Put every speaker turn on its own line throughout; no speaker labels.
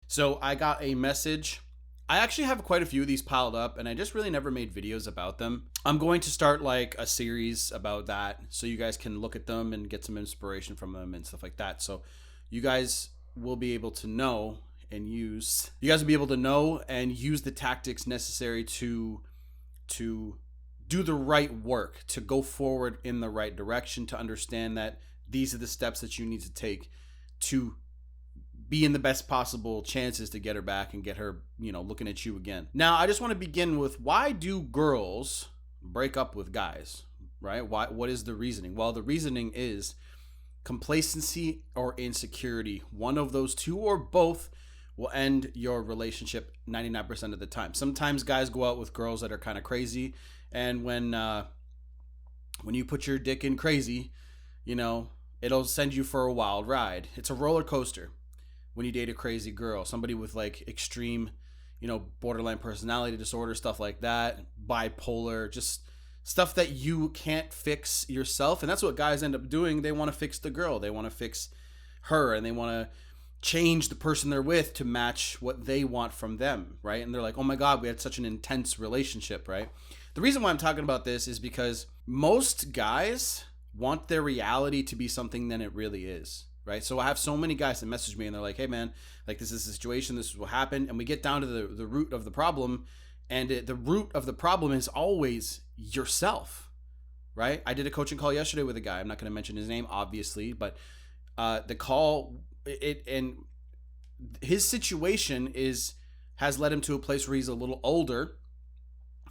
So I got a message. I actually have quite a few of these piled up, and I just really never made videos about them. I'm going to start like a series about that so you guys can look at them and get some inspiration from them and stuff like that. So you guys will be able to know and use the tactics necessary to do the right work, to go forward in the right direction, to understand that these are the steps that you need to take to be in the best possible chances to get her back and get her, looking at you again. Now, I just want to begin with, why do girls break up with guys, right? What is the reasoning? Well, the reasoning is complacency or insecurity. One of those two or both will end your relationship 99% of the time. Sometimes guys go out with girls that are kind of crazy, and when you put your dick in crazy, it'll send you for a wild ride. It's a roller coaster when you date a crazy girl, somebody with like extreme, borderline personality disorder, stuff like that, bipolar, just stuff that you can't fix yourself. And that's what guys end up doing. They want to fix the girl. They want to fix her, and they want to change the person they're with to match what they want from them, right? And they're like, oh my God, we had such an intense relationship, right? The reason why I'm talking about this is because most guys want their reality to be something than it really is. Right. So I have so many guys that message me and they're like, hey, man, like this is the situation. This is what happened. And we get down to the root of the problem. And the root of the problem is always yourself. Right. I did a coaching call yesterday with a guy. I'm not going to mention his name, obviously, but the call and his situation has led him to a place where he's a little older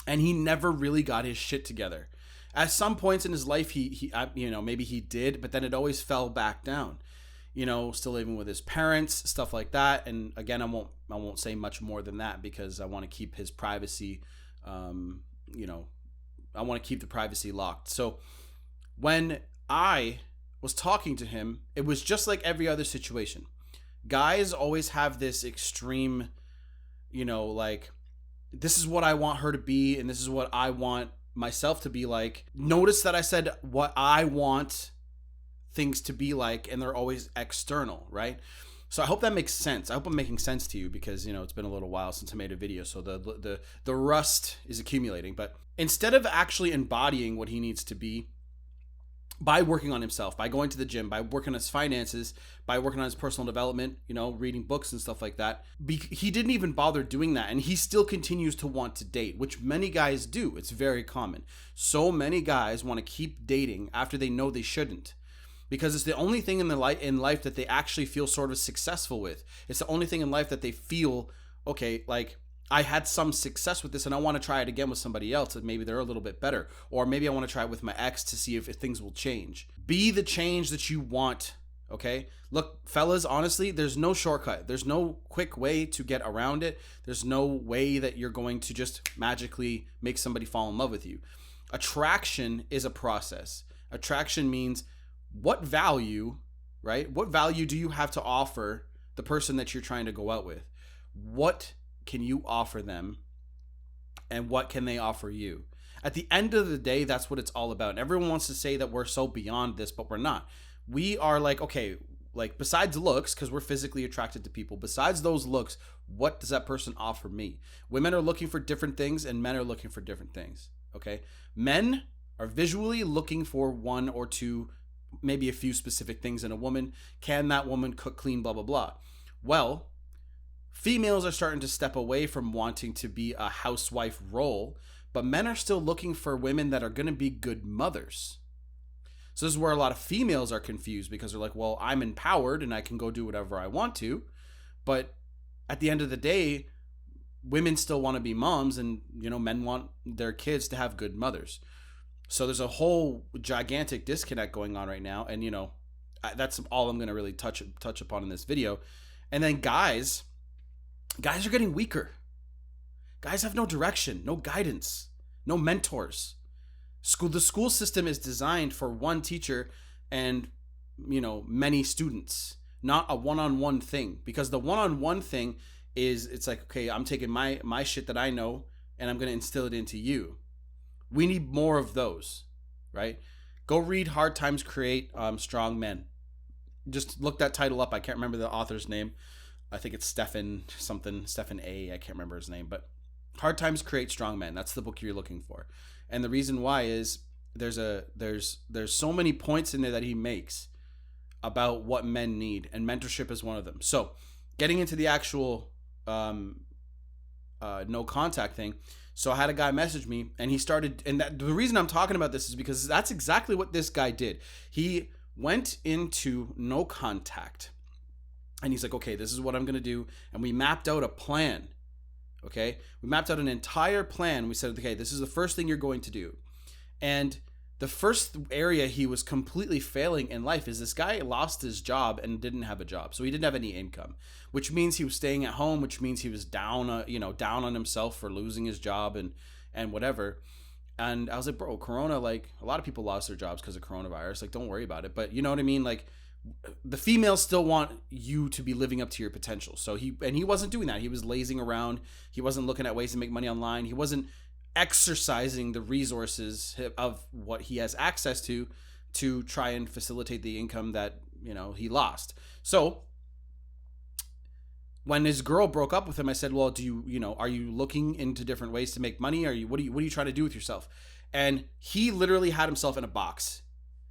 and he never really got his shit together. At some points in his life, he maybe he did, but then it always fell back down. Still living with his parents, stuff like that. And again, I won't say much more than that because I want to keep his privacy, I want to keep the privacy locked. So when I was talking to him, it was just like every other situation. Guys always have this extreme, like, this is what I want her to be, and this is what I want myself to be like. Notice that I said what I want things to be like, and they're always external, right? So I hope that makes sense. I hope I'm making sense to you because it's been a little while since I made a video, so the rust is accumulating. But instead of actually embodying what he needs to be by working on himself, by going to the gym, by working on his finances, by working on his personal development, reading books and stuff like that, he didn't even bother doing that, and he still continues to want to date, which many guys do. It's very common. So many guys want to keep dating after they know they shouldn't, because it's the only thing in life that they actually feel sort of successful with. It's the only thing in life that they feel, okay, like, I had some success with this and I want to try it again with somebody else and maybe they're a little bit better. Or maybe I want to try it with my ex to see if things will change. Be the change that you want, okay? Look, fellas, honestly, there's no shortcut. There's no quick way to get around it. There's no way that you're going to just magically make somebody fall in love with you. Attraction is a process. Attraction means what value, right? What value do you have to offer the person that you're trying to go out with? What can you offer them, and what can they offer you? At the end of the day, that's what it's all about. And everyone wants to say that we're so beyond this, but we're not. We are like, okay, like besides looks, because we're physically attracted to people, besides those looks, what does that person offer me? Women are looking for different things and men are looking for different things, okay? Men are visually looking for one or two, maybe a few specific things in a woman. Can that woman cook, clean, blah, blah, blah? Well, females are starting to step away from wanting to be a housewife role, but men are still looking for women that are going to be good mothers. So this is where a lot of females are confused because they're like, well, I'm empowered and I can go do whatever I want to. But at the end of the day, women still want to be moms and, men want their kids to have good mothers. So there's a whole gigantic disconnect going on right now. And, that's all I'm going to really touch upon in this video. And then guys are getting weaker. Guys have no direction, no guidance, no mentors. The school system is designed for one teacher and, many students, not a one-on-one thing. Because the one-on-one thing it's like, okay, I'm taking my shit that I know and I'm going to instill it into you. We need more of those, right? Go read Hard Times Create Strong Men. Just look that title up. I can't remember the author's name. I think it's Stephen something, Stephen A. I can't remember his name, but Hard Times Create Strong Men. That's the book you're looking for. And the reason why is there's so many points in there that he makes about what men need, and mentorship is one of them. So getting into the actual no contact thing. So I had a guy message me, and he started, and the reason I'm talking about this is because that's exactly what this guy did. He went into no contact, and he's like, okay, this is what I'm going to do. And we mapped out a plan. Okay. We mapped out an entire plan. We said, okay, this is the first thing you're going to do. And the first area he was completely failing in life is this guy lost his job and didn't have a job. So he didn't have any income, which means he was staying at home, which means he was down on himself for losing his job and whatever. And I was like, bro, Corona, like a lot of people lost their jobs because of coronavirus. Like, don't worry about it. But you know what I mean? Like, the females still want you to be living up to your potential. So he wasn't doing that. He was lazing around. He wasn't looking at ways to make money online. He wasn't exercising the resources of what he has access to try and facilitate the income that, he lost. So when his girl broke up with him, I said, well, are you looking into different ways to make money? What are you trying to do with yourself? And he literally had himself in a box,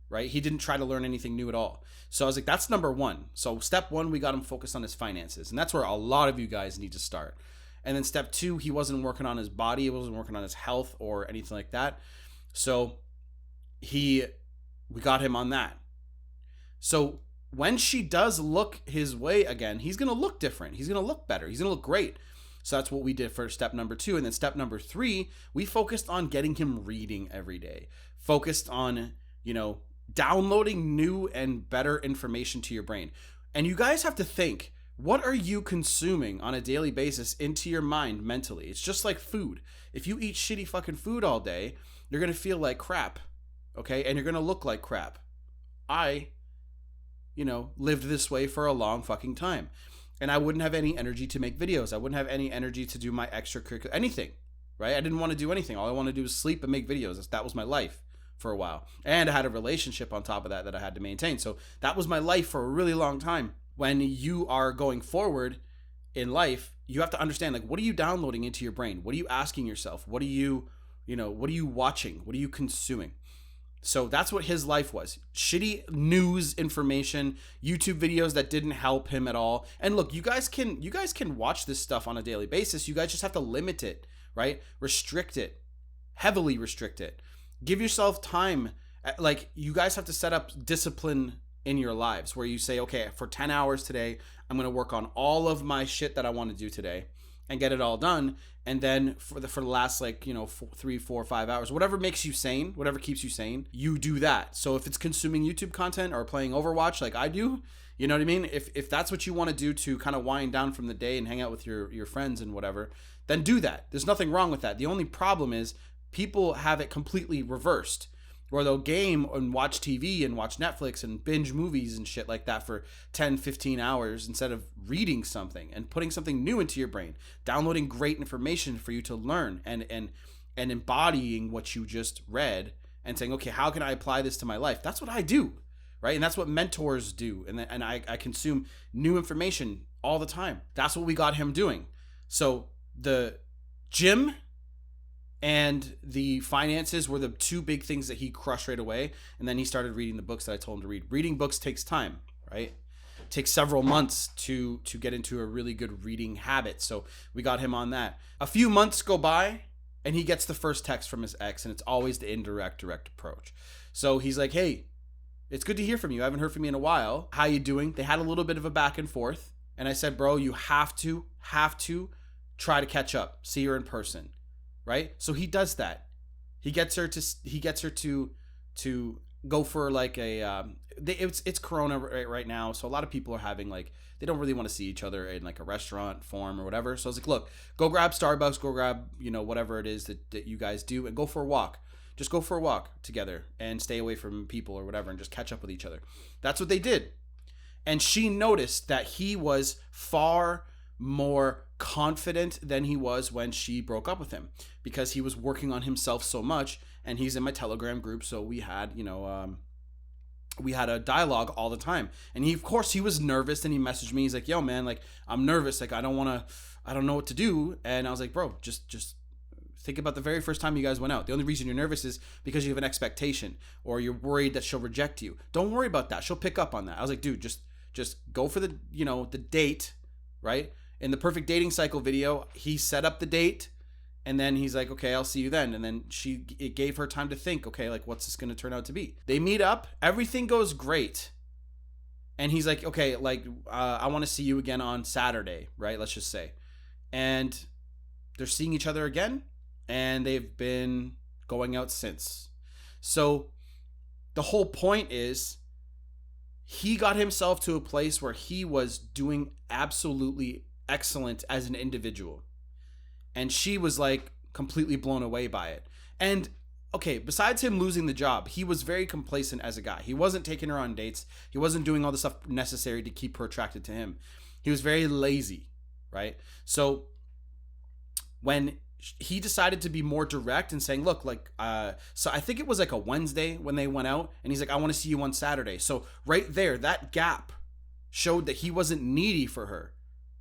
right? He didn't try to learn anything new at all. So I was like, that's number one. So step one, we got him focused on his finances. And that's where a lot of you guys need to start. And then step two, he wasn't working on his body. He wasn't working on his health or anything like that. So we got him on that. So when she does look his way again, he's going to look different. He's going to look better. He's going to look great. So that's what we did for step number two. And then step number three, we focused on getting him reading every day. Focused on, downloading new and better information to your brain. And you guys have to think, what are you consuming on a daily basis into your mind mentally? It's just like food. If you eat shitty fucking food all day, you're going to feel like crap. Okay? And you're going to look like crap. I, lived this way for a long fucking time. And I wouldn't have any energy to make videos. I wouldn't have any energy to do my extracurricular, anything, right? I didn't want to do anything. All I wanted to do was sleep and make videos. That was my life for a while. And I had a relationship on top of that I had to maintain. So that was my life for a really long time. When you are going forward in life, you have to understand, like, what are you downloading into your brain? What are you asking yourself? What are you watching? What are you consuming? So that's what his life was. Shitty news information, YouTube videos that didn't help him at all. And look, you guys can watch this stuff on a daily basis. You guys just have to limit it, right? Restrict it. Heavily restrict it. Give yourself time. Like, you guys have to set up discipline in your lives where you say, okay, for 10 hours today, I'm going to work on all of my shit that I want to do today and get it all done. And then for the last 3, 4, 5 hours, whatever makes you sane, whatever keeps you sane, you do that. So if it's consuming YouTube content or playing Overwatch like I do, you know what I mean? If that's what you want to do to kind of wind down from the day and hang out with your friends and whatever, then do that. There's nothing wrong with that. The only problem is people have it completely reversed, where they'll game and watch TV and watch Netflix and binge movies and shit like that for 10, 15 hours instead of reading something and putting something new into your brain, downloading great information for you to learn and embodying what you just read and saying, okay, how can I apply this to my life? That's what I do, right? And that's what mentors do. And I consume new information all the time. That's what we got him doing. So the gym and the finances were the two big things that he crushed right away. And then he started reading the books that I told him to read. Reading books takes time, right? It takes several months to get into a really good reading habit. So we got him on that. A few months go by and he gets the first text from his ex, and it's always the direct approach. So he's like, hey, it's good to hear from you. I haven't heard from you in a while. How you doing? They had a little bit of a back and forth. And I said, bro, you have to try to catch up. See her in person. Right? So he does that. He gets her to go for like a it's Corona right now, so a lot of people are having they don't really want to see each other in like a restaurant form or whatever. So I was like, look, go grab Starbucks, go grab whatever it is that you guys do, and go for a walk. Just go for a walk together and stay away from people or whatever, and just catch up with each other. That's what they did. And she noticed that he was far more confident than he was when she broke up with him, because he was working on himself so much. And he's in my Telegram group, so we had we had a dialogue all the time. And he, of course, he was nervous, and he messaged me. He's like, yo, man, like, I'm nervous. Like, I don't know what to do. And I was like, bro, just think about the very first time you guys went out. The only reason you're nervous is because you have an expectation, or you're worried that she'll reject you. Don't worry about that. She'll pick up on that. I was like, dude, just go for the date, right? In the Perfect Dating Cycle video, he set up the date, and then he's like, okay, I'll see you then. And then it gave her time to think, okay, like, what's this going to turn out to be? They meet up. Everything goes great. And he's like, okay, like, I want to see you again on Saturday, right? Let's just say. And they're seeing each other again, and they've been going out since. So the whole point is, he got himself to a place where he was doing absolutely excellent as an individual. And she was like completely blown away by it. And okay, besides him losing the job, he was very complacent as a guy. He wasn't taking her on dates. He wasn't doing all the stuff necessary to keep her attracted to him. He was very lazy, right? So when he decided to be more direct and saying, look, like, so I think it was like a Wednesday when they went out, and he's like, I want to see you on Saturday. So right there, that gap showed that he wasn't needy for her,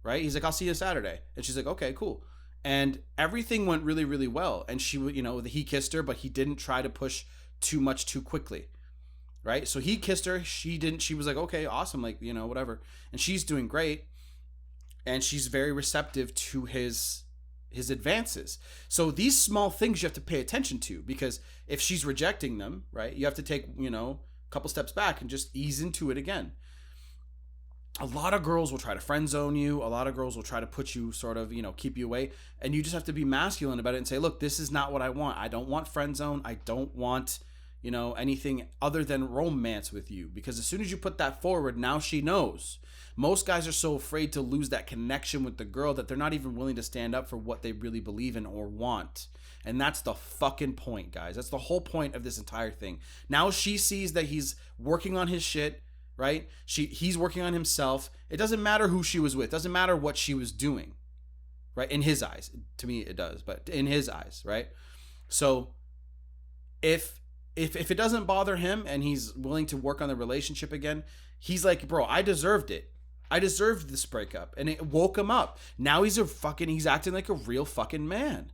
right? He's like, I'll see you Saturday. And she's like, okay, cool. And everything went really, really well. And she, he kissed her, but he didn't try to push too much too quickly, right? So he kissed her. She didn't. She was like, okay, awesome, like, whatever. And she's doing great. And she's very receptive to his advances. So these small things you have to pay attention to, because if she's rejecting them, right, you have to take, a couple steps back and just ease into it again. A lot of girls will try to friend zone you. A lot of girls will try to put you sort of, keep you away. And you just have to be masculine about it and say, look, this is not what I want. I don't want friend zone. I don't want, anything other than romance with you. Because as soon as you put that forward, now she knows. Most guys are so afraid to lose that connection with the girl that they're not even willing to stand up for what they really believe in or want. And that's the fucking point, guys. That's the whole point of this entire thing. Now she sees that he's working on his shit, right? He's working on himself. It doesn't matter who she was with. It doesn't matter what she was doing, right? In his eyes. To me, it does, but in his eyes, right? So if it doesn't bother him and he's willing to work on the relationship again, he's like, bro, I deserved it. I deserved this breakup. And it woke him up. Now he's acting like a real fucking man.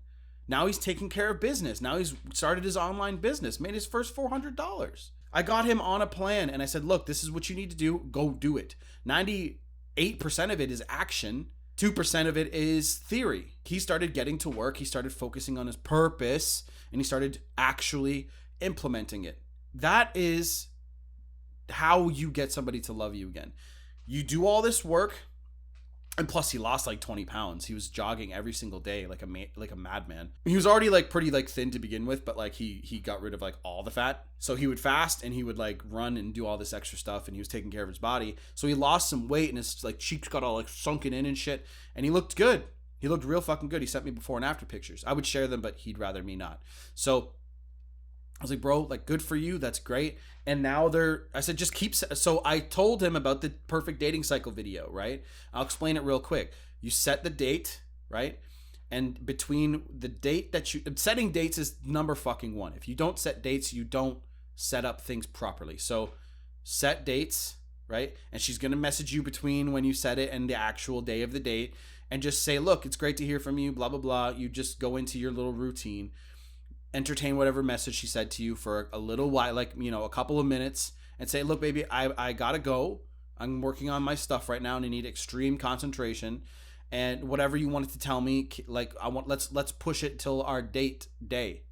Now he's taking care of business. Now he's started his online business, made his first $400. I got him on a plan and I said, look, this is what you need to do. Go do it. 98% of it is action. 2% of it is theory. He started getting to work. He started focusing on his purpose, and he started actually implementing it. That is how you get somebody to love you again. You do all this work, and plus he lost like 20 pounds. He was jogging every single day like a madman. He was already like pretty like thin to begin with, but like he got rid of like all the fat. So he would fast and he would like run and do all this extra stuff, and he was taking care of his body. So he lost some weight, and his like cheeks got all like sunken in and shit, and he looked good. He looked real fucking good. He sent me before and after pictures. I would share them, but he'd rather me not. So I was like, bro, like, good for you. That's great. And now I said, just keep. So I told him about the Perfect Dating Cycle video, right? I'll explain it real quick. You set the date, right? And between the date setting dates is number fucking one. If you don't set dates, you don't set up things properly. So set dates, right? And she's going to message you between when you set it and the actual day of the date, and just say, look, it's great to hear from you, blah, blah, blah. You just go into your little routine. Entertain whatever message she said to you for a little while, like, a couple of minutes, and say, look, baby, I gotta go. I'm working on my stuff right now and I need extreme concentration, and whatever you wanted to tell me, like, let's push it till our date day.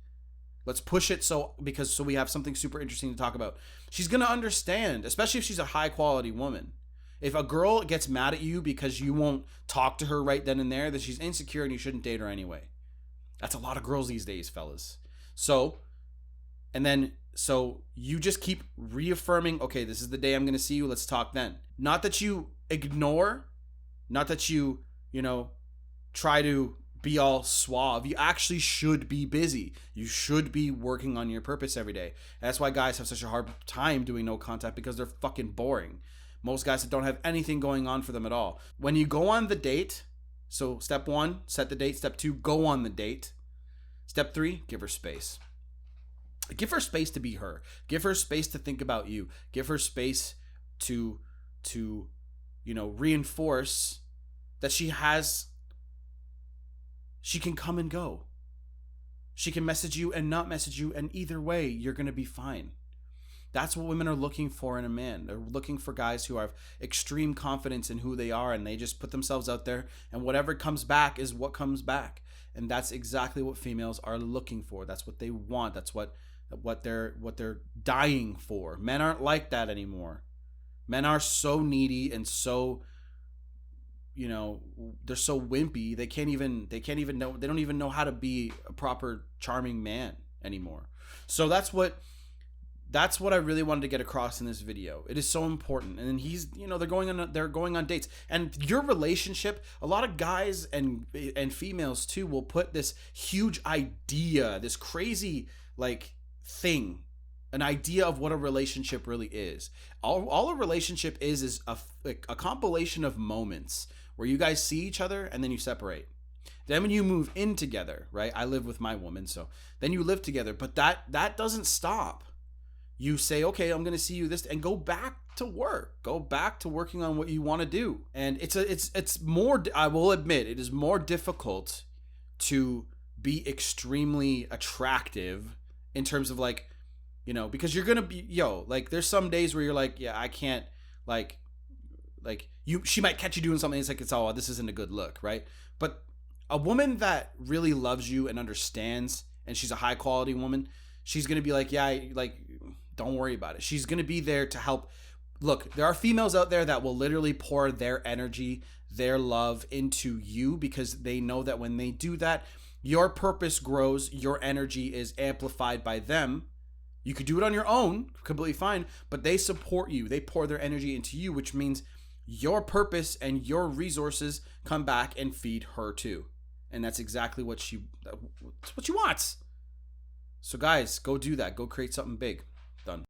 Let's push it so we have something super interesting to talk about. She's gonna understand, especially if she's a high quality woman. If a girl gets mad at you because you won't talk to her right then and there, then she's insecure and you shouldn't date her anyway. That's a lot of girls these days, fellas. So you just keep reaffirming, okay, this is the day I'm going to see you. Let's talk then. Not that you ignore, not that you try to be all suave. You actually should be busy. You should be working on your purpose every day. And that's why guys have such a hard time doing no contact, because they're fucking boring. Most guys that don't have anything going on for them at all. When you go on the date, so step 1, set the date. Step 2, go on the date. Step 3, give her space. Give her space to be her. Give her space to think about you. Give her space to reinforce that she can come and go. She can message you and not message you, and either way, you're going to be fine. That's what women are looking for in a man. They're looking for guys who have extreme confidence in who they are, and they just put themselves out there, and whatever comes back is what comes back. And that's exactly what females are looking for. That's what they want. That's what they're dying for. Men aren't like that anymore. Men are so needy and so, they're so wimpy. They can't even know. They don't even know how to be a proper charming man anymore. So that's what I really wanted to get across in this video. It is so important. And then he's, they're going on dates. And your relationship, a lot of guys and females too will put this huge idea, this crazy thing, an idea of what a relationship really is. All a relationship is a compilation of moments where you guys see each other and then you separate. Then when you move in together, right? I live with my woman, so then you live together, but that doesn't stop. You say, okay, I'm going to see you this, and go back to work. Go back to working on what you want to do. And it's more, I will admit, it is more difficult to be extremely attractive in terms of because you're going to be, there's some days where you're like, yeah, I can't, she might catch you doing something. It's this isn't a good look, right? But a woman that really loves you and understands, and she's a high quality woman, she's going to be like, yeah, don't worry about it. She's going to be there to help. Look, there are females out there that will literally pour their energy, their love into you, because they know that when they do that, your purpose grows, your energy is amplified by them. You could do it on your own, completely fine, but they support you. They pour their energy into you, which means your purpose and your resources come back and feed her too. And that's exactly what she wants. So guys, go do that. Go create something big.